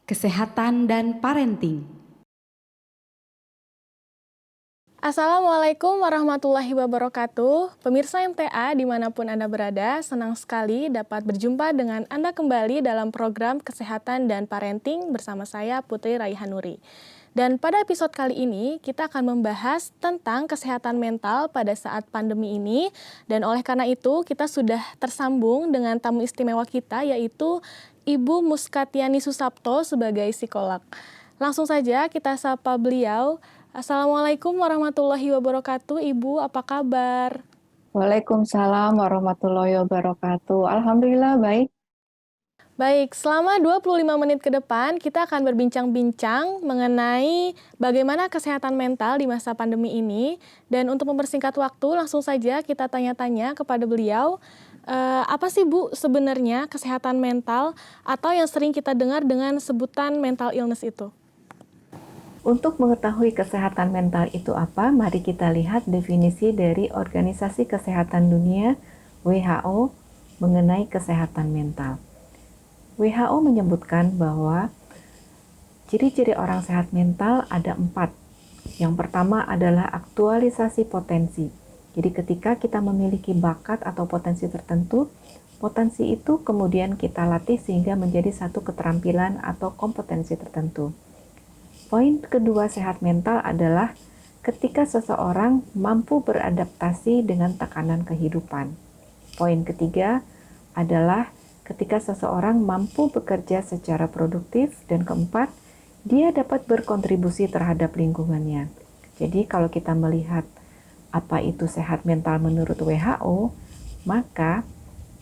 Kesehatan dan Parenting. Assalamualaikum warahmatullahi wabarakatuh. Pemirsa MTA dimanapun Anda berada, senang sekali dapat berjumpa dengan Anda kembali dalam program Kesehatan dan Parenting bersama saya Putri Raihanuri. Dan pada episode kali ini kita akan membahas tentang kesehatan mental pada saat pandemi ini. Dan oleh karena itu kita sudah tersambung dengan tamu istimewa kita yaitu Ibu Muskatiani Susapto sebagai psikolog. Langsung saja kita sapa beliau. Assalamualaikum warahmatullahi wabarakatuh, Ibu, apa kabar? Waalaikumsalam warahmatullahi wabarakatuh. Alhamdulillah baik. Baik, selama 25 menit ke depan kita akan berbincang-bincang mengenai bagaimana kesehatan mental di masa pandemi ini. Dan untuk mempersingkat waktu, langsung saja kita tanya-tanya kepada beliau, apa sih Bu sebenarnya kesehatan mental atau yang sering kita dengar dengan sebutan mental illness itu? Untuk mengetahui kesehatan mental itu apa, mari kita lihat definisi dari Organisasi Kesehatan Dunia (WHO) mengenai kesehatan mental. WHO menyebutkan bahwa ciri-ciri orang sehat mental ada 4. Yang pertama adalah aktualisasi potensi. Jadi ketika kita memiliki bakat atau potensi tertentu, potensi itu kemudian kita latih sehingga menjadi satu keterampilan atau kompetensi tertentu. Poin kedua sehat mental adalah ketika seseorang mampu beradaptasi dengan tekanan kehidupan. Poin ketiga adalah ketika seseorang mampu bekerja secara produktif, dan keempat, dia dapat berkontribusi terhadap lingkungannya. Jadi kalau kita melihat apa itu sehat mental menurut WHO, maka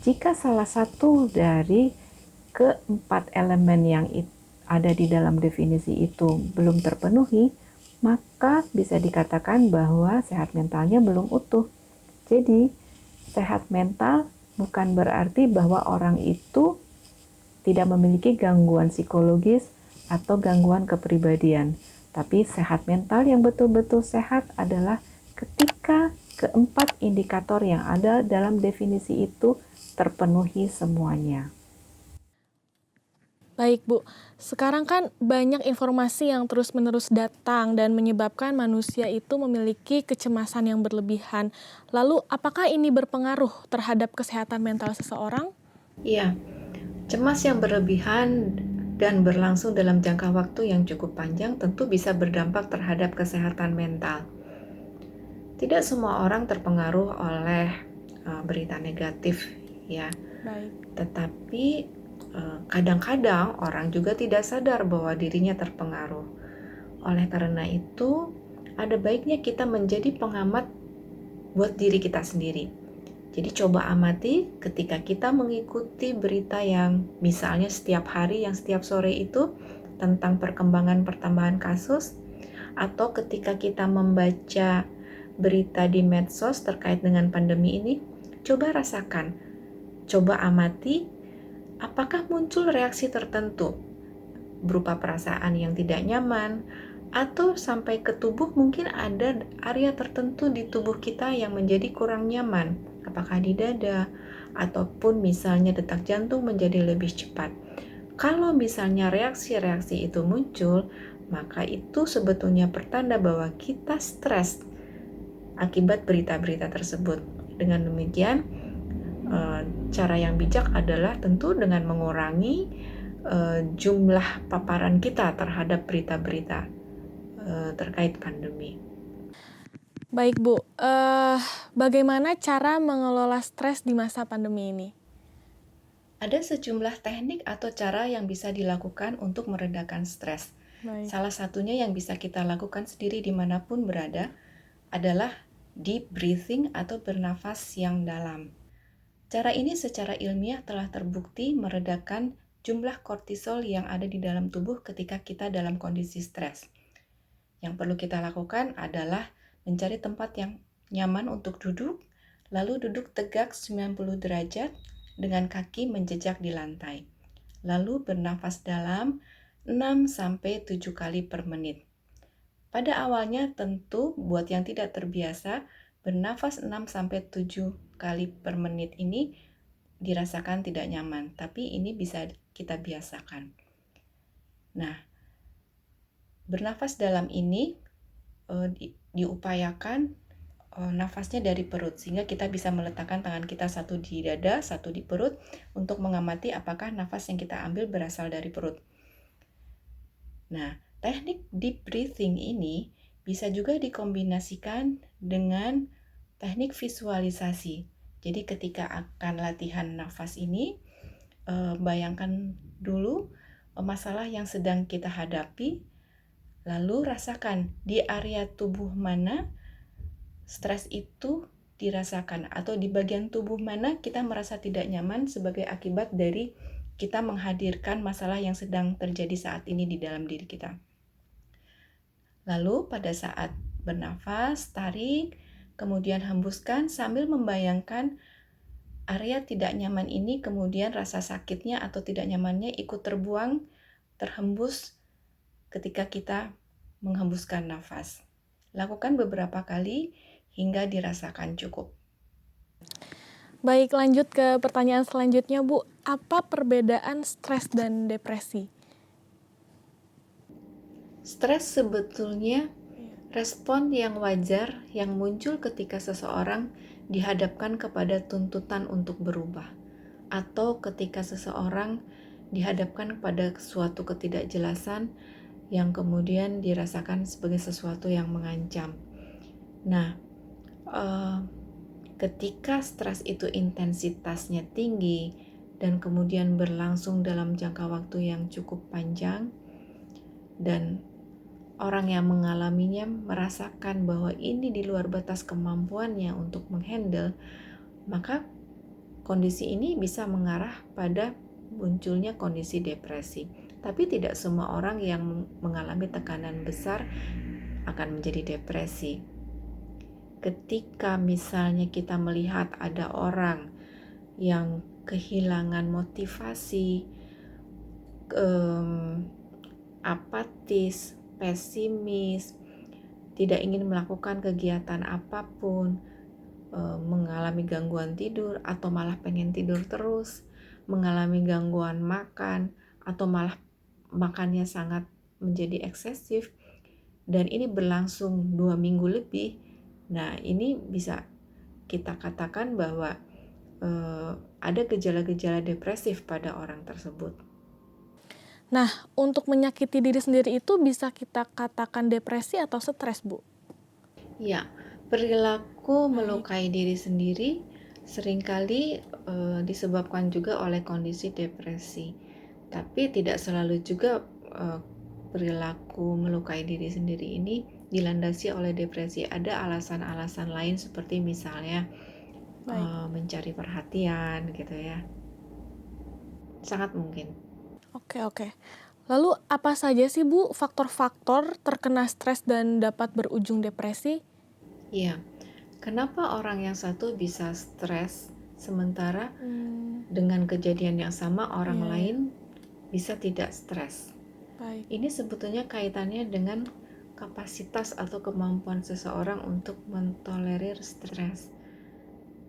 jika salah satu dari keempat elemen yang ada di dalam definisi itu belum terpenuhi, maka bisa dikatakan bahwa sehat mentalnya belum utuh. Jadi, sehat mental bukan berarti bahwa orang itu tidak memiliki gangguan psikologis atau gangguan kepribadian. Tapi sehat mental yang betul-betul sehat adalah ketika keempat indikator yang ada dalam definisi itu terpenuhi semuanya. Baik Bu, sekarang kan banyak informasi yang terus-menerus datang dan menyebabkan manusia itu memiliki kecemasan yang berlebihan. Lalu apakah ini berpengaruh terhadap kesehatan mental seseorang? Iya, cemas yang berlebihan dan berlangsung dalam jangka waktu yang cukup panjang tentu bisa berdampak terhadap kesehatan mental. Tidak semua orang terpengaruh oleh berita negatif, ya. Baik. Tetapi kadang-kadang orang juga tidak sadar bahwa dirinya terpengaruh. Oleh karena itu, ada baiknya kita menjadi pengamat buat diri kita sendiri. Jadi coba amati ketika kita mengikuti berita yang misalnya setiap hari, yang setiap sore itu tentang perkembangan pertambahan kasus, atau ketika kita membaca berita di medsos terkait dengan pandemi ini, coba rasakan, coba amati apakah muncul reaksi tertentu berupa perasaan yang tidak nyaman, atau sampai ke tubuh mungkin ada area tertentu di tubuh kita yang menjadi kurang nyaman, apakah di dada, ataupun misalnya detak jantung menjadi lebih cepat. Kalau misalnya reaksi-reaksi itu muncul, maka itu sebetulnya pertanda bahwa kita stres akibat berita-berita tersebut. Dengan demikian, cara yang bijak adalah tentu dengan mengurangi jumlah paparan kita terhadap berita-berita terkait pandemi. Baik Bu, bagaimana cara mengelola stres di masa pandemi ini? Ada sejumlah teknik atau cara yang bisa dilakukan untuk meredakan stres. Baik. Salah satunya yang bisa kita lakukan sendiri dimanapun berada adalah deep breathing atau bernafas yang dalam. Cara ini secara ilmiah telah terbukti meredakan jumlah kortisol yang ada di dalam tubuh ketika kita dalam kondisi stres. Yang perlu kita lakukan adalah mencari tempat yang nyaman untuk duduk, lalu duduk tegak 90 derajat dengan kaki menjejak di lantai. Lalu bernafas dalam 6-7 kali per menit. Pada awalnya tentu buat yang tidak terbiasa, bernafas 6-7 kali per menit ini dirasakan tidak nyaman, tapi ini bisa kita biasakan. Nah, bernafas dalam ini diupayakan nafasnya dari perut, sehingga kita bisa meletakkan tangan kita satu di dada, satu di perut, untuk mengamati apakah nafas yang kita ambil berasal dari perut. Nah, teknik deep breathing ini bisa juga dikombinasikan dengan teknik visualisasi. Jadi ketika akan latihan nafas ini, bayangkan dulu masalah yang sedang kita hadapi, lalu rasakan di area tubuh mana stres itu dirasakan, atau di bagian tubuh mana kita merasa tidak nyaman sebagai akibat dari kita menghadirkan masalah yang sedang terjadi saat ini di dalam diri kita. Lalu pada saat bernafas, tarik, kemudian hembuskan sambil membayangkan area tidak nyaman ini, kemudian rasa sakitnya atau tidak nyamannya ikut terbuang, terhembus ketika kita menghembuskan nafas. Lakukan beberapa kali hingga dirasakan cukup. Baik, lanjut ke pertanyaan selanjutnya, Bu. Apa perbedaan stres dan depresi? Stres sebetulnya respon yang wajar yang muncul ketika seseorang dihadapkan kepada tuntutan untuk berubah, atau ketika seseorang dihadapkan kepada suatu ketidakjelasan yang kemudian dirasakan sebagai sesuatu yang mengancam. Nah, ketika stres itu intensitasnya tinggi dan kemudian berlangsung dalam jangka waktu yang cukup panjang, dan orang yang mengalaminya merasakan bahwa ini di luar batas kemampuannya untuk menghandle, maka kondisi ini bisa mengarah pada munculnya kondisi depresi. Tapi tidak semua orang yang mengalami tekanan besar akan menjadi depresi. Ketika misalnya kita melihat ada orang yang kehilangan motivasi, apatis, pesimis, tidak ingin melakukan kegiatan apapun, mengalami gangguan tidur atau malah pengen tidur terus, mengalami gangguan makan atau malah makannya sangat menjadi eksesif, dan ini berlangsung 2 minggu lebih. Nah, ini bisa kita katakan bahwa ada gejala-gejala depresif pada orang tersebut. Nah, untuk menyakiti diri sendiri itu bisa kita katakan depresi atau stres, Bu? Ya, perilaku melukai diri sendiri seringkali disebabkan juga oleh kondisi depresi. Tapi tidak selalu juga perilaku melukai diri sendiri ini dilandasi oleh depresi. Ada alasan-alasan lain seperti misalnya mencari perhatian gitu ya. Sangat mungkin. Oke. Lalu apa saja sih, Bu, faktor-faktor terkena stres dan dapat berujung depresi? Iya, kenapa orang yang satu bisa stres sementara dengan kejadian yang sama orang lain bisa tidak stres? Baik. Ini sebetulnya kaitannya dengan kapasitas atau kemampuan seseorang untuk mentolerir stres.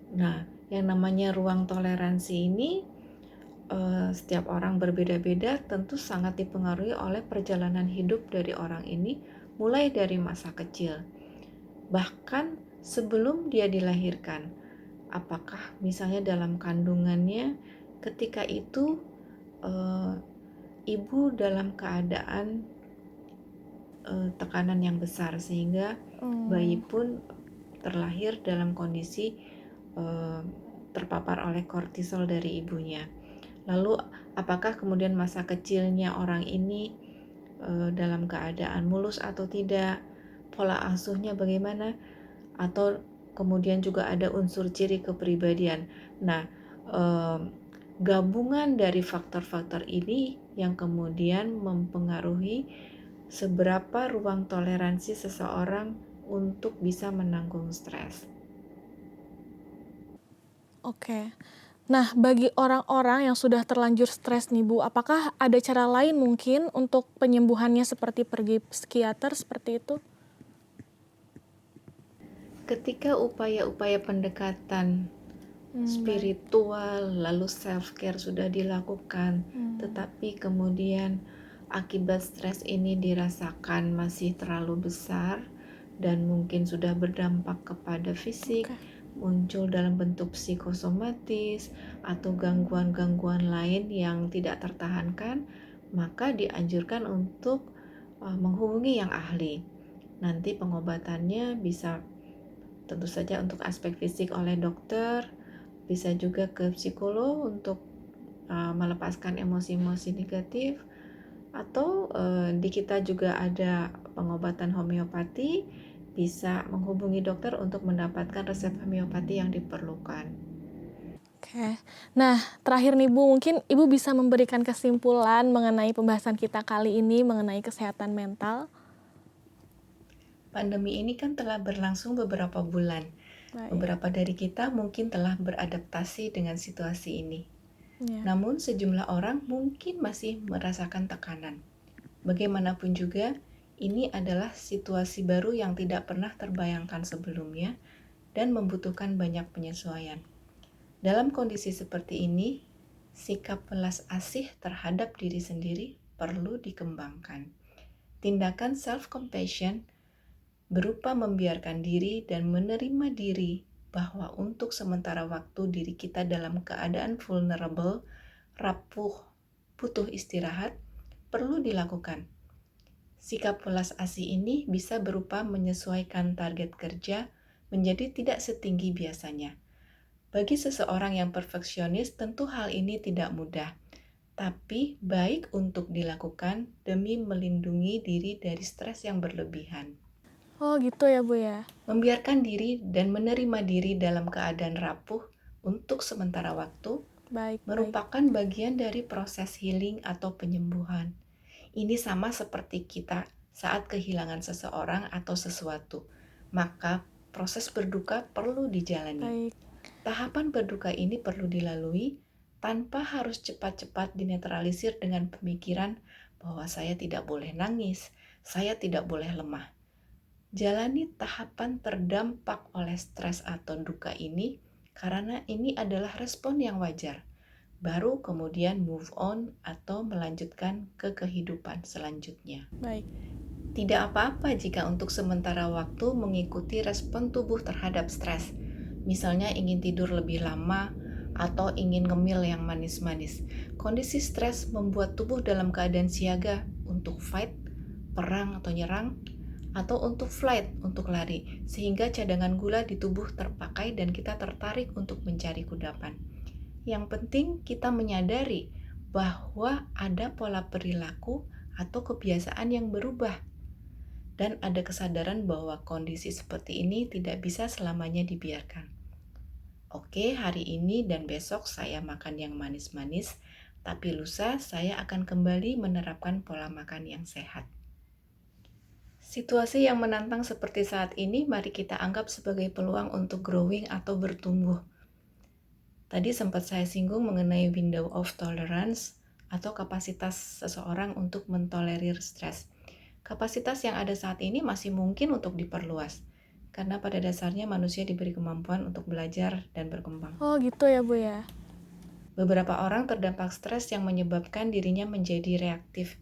Nah, yang namanya ruang toleransi ini setiap orang berbeda-beda, tentu sangat dipengaruhi oleh perjalanan hidup dari orang ini mulai dari masa kecil. Bahkan sebelum dia dilahirkan, apakah misalnya dalam kandungannya ketika itu ibu dalam keadaan tekanan yang besar sehingga bayi pun terlahir dalam kondisi terpapar oleh kortisol dari ibunya. Lalu apakah kemudian masa kecilnya orang ini dalam keadaan mulus atau tidak, pola asuhnya bagaimana, atau kemudian juga ada unsur ciri kepribadian. Nah, gabungan dari faktor-faktor ini yang kemudian mempengaruhi seberapa ruang toleransi seseorang untuk bisa menanggung stres. Oke. Nah, bagi orang-orang yang sudah terlanjur stres nih, Bu, apakah ada cara lain mungkin untuk penyembuhannya seperti pergi psikiater seperti itu? Ketika upaya-upaya pendekatan spiritual lalu self-care sudah dilakukan, tetapi kemudian akibat stres ini dirasakan masih terlalu besar dan mungkin sudah berdampak kepada fisik, muncul dalam bentuk psikosomatis atau gangguan-gangguan lain yang tidak tertahankan, maka dianjurkan untuk menghubungi yang ahli. Nanti pengobatannya bisa tentu saja untuk aspek fisik oleh dokter, bisa juga ke psikolog untuk melepaskan emosi-emosi negatif, atau di kita juga ada pengobatan homeopati, bisa menghubungi dokter untuk mendapatkan resep homeopati yang diperlukan. Oke. Nah, terakhir nih Bu, mungkin Ibu bisa memberikan kesimpulan mengenai pembahasan kita kali ini mengenai kesehatan mental. Pandemi ini kan telah berlangsung beberapa bulan. Beberapa dari kita mungkin telah beradaptasi dengan situasi ini. Ya. Namun sejumlah orang mungkin masih merasakan tekanan. Bagaimanapun juga, ini adalah situasi baru yang tidak pernah terbayangkan sebelumnya dan membutuhkan banyak penyesuaian. Dalam kondisi seperti ini, sikap belas asih terhadap diri sendiri perlu dikembangkan. Tindakan self-compassion berupa membiarkan diri dan menerima diri bahwa untuk sementara waktu diri kita dalam keadaan vulnerable, rapuh, butuh istirahat, perlu dilakukan. Sikap welas asih ini bisa berupa menyesuaikan target kerja menjadi tidak setinggi biasanya. Bagi seseorang yang perfeksionis, tentu hal ini tidak mudah, tapi baik untuk dilakukan demi melindungi diri dari stres yang berlebihan. Oh gitu ya Bu ya. Membiarkan diri dan menerima diri dalam keadaan rapuh untuk sementara waktu merupakan bagian dari proses healing atau penyembuhan. Ini sama seperti kita saat kehilangan seseorang atau sesuatu. Maka proses berduka perlu dijalani. Tahapan berduka ini perlu dilalui tanpa harus cepat-cepat dinetralisir dengan pemikiran bahwa saya tidak boleh nangis, saya tidak boleh lemah. Jalani tahapan terdampak oleh stres atau duka ini karena ini adalah respon yang wajar. Baru kemudian move on atau melanjutkan ke kehidupan selanjutnya. Tidak apa-apa jika untuk sementara waktu mengikuti respon tubuh terhadap stres. Misalnya ingin tidur lebih lama atau ingin ngemil yang manis-manis. Kondisi stres membuat tubuh dalam keadaan siaga untuk fight, perang atau nyerang, atau untuk flight, untuk lari, sehingga cadangan gula di tubuh terpakai dan kita tertarik untuk mencari kudapan. Yang penting kita menyadari bahwa ada pola perilaku atau kebiasaan yang berubah, dan ada kesadaran bahwa kondisi seperti ini tidak bisa selamanya dibiarkan. Oke, hari ini dan besok saya makan yang manis-manis, tapi lusa saya akan kembali menerapkan pola makan yang sehat. Situasi yang menantang seperti saat ini, mari kita anggap sebagai peluang untuk growing atau bertumbuh. Tadi sempat saya singgung mengenai window of tolerance atau kapasitas seseorang untuk mentolerir stres. Kapasitas yang ada saat ini masih mungkin untuk diperluas, karena pada dasarnya manusia diberi kemampuan untuk belajar dan berkembang. Oh gitu ya Bu ya. Beberapa orang terdampak stres yang menyebabkan dirinya menjadi reaktif,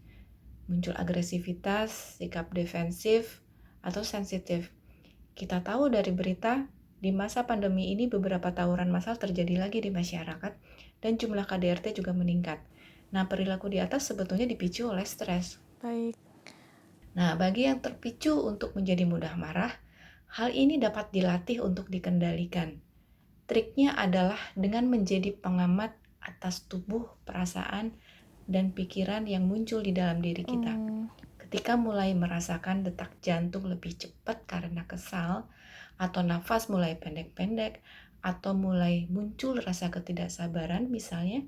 muncul agresivitas, sikap defensif, atau sensitif. Kita tahu dari berita, di masa pandemi ini beberapa tawuran massal terjadi lagi di masyarakat dan jumlah KDRT juga meningkat. Nah, perilaku di atas sebetulnya dipicu oleh stres. Nah, bagi yang terpicu untuk menjadi mudah marah, hal ini dapat dilatih untuk dikendalikan. Triknya adalah dengan menjadi pengamat atas tubuh, perasaan, dan pikiran yang muncul di dalam diri kita. Ketika mulai merasakan detak jantung lebih cepat karena kesal, atau nafas mulai pendek-pendek, atau mulai muncul rasa ketidaksabaran misalnya,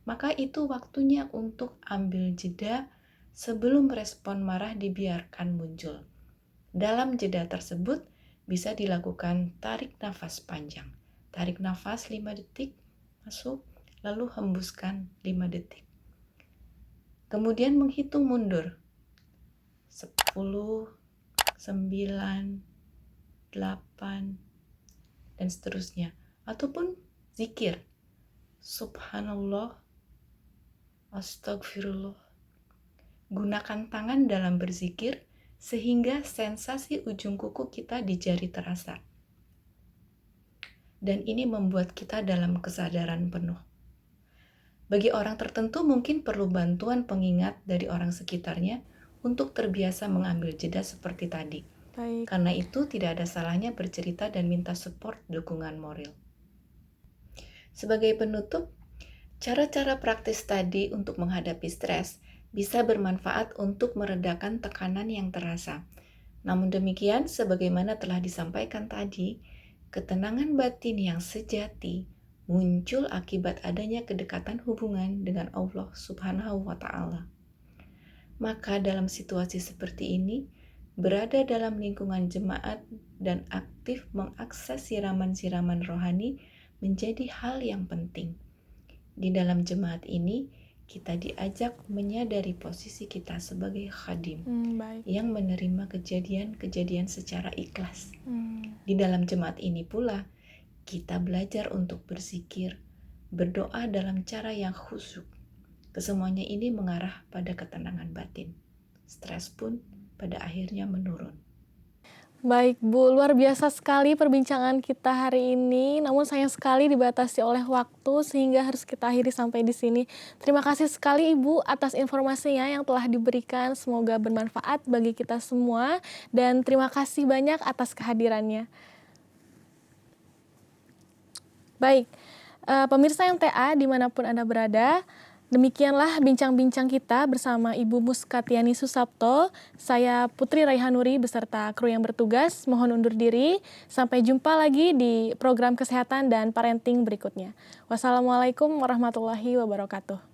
maka itu waktunya untuk ambil jeda sebelum respon marah dibiarkan muncul. Dalam jeda tersebut bisa dilakukan tarik nafas panjang. Tarik nafas 5 detik, masuk, lalu hembuskan 5 detik. Kemudian menghitung mundur. 10, 9, 8, dan seterusnya. Ataupun zikir. Subhanallah, astagfirullah, gunakan tangan dalam berzikir sehingga sensasi ujung kuku kita di jari terasa. Dan ini membuat kita dalam kesadaran penuh. Bagi orang tertentu mungkin perlu bantuan pengingat dari orang sekitarnya untuk terbiasa mengambil jeda seperti tadi. Baik. Karena itu tidak ada salahnya bercerita dan minta support dukungan moral. Sebagai penutup, cara-cara praktis tadi untuk menghadapi stres bisa bermanfaat untuk meredakan tekanan yang terasa. Namun demikian, sebagaimana telah disampaikan tadi, ketenangan batin yang sejati muncul akibat adanya kedekatan hubungan dengan Allah Subhanahu wa Ta'ala. Maka dalam situasi seperti ini, berada dalam lingkungan jemaat dan aktif mengakses siraman-siraman rohani menjadi hal yang penting. Di dalam jemaat ini, kita diajak menyadari posisi kita sebagai khadim Baik. yang menerima kejadian-kejadian secara ikhlas. Di dalam jemaat ini pula, kita belajar untuk berzikir, berdoa dalam cara yang khusyuk. Kesemuanya ini mengarah pada ketenangan batin. Stres pun pada akhirnya menurun. Baik Bu, luar biasa sekali perbincangan kita hari ini. Namun sayang sekali dibatasi oleh waktu sehingga harus kita akhiri sampai di sini. Terima kasih sekali Ibu atas informasinya yang telah diberikan. Semoga bermanfaat bagi kita semua dan terima kasih banyak atas kehadirannya. Baik, pemirsa MTA dimanapun Anda berada, demikianlah bincang-bincang kita bersama Ibu Muskatiani Susapto. Saya Putri Raihanuri beserta kru yang bertugas. Mohon undur diri. Sampai jumpa lagi di program kesehatan dan parenting berikutnya. Wassalamualaikum warahmatullahi wabarakatuh.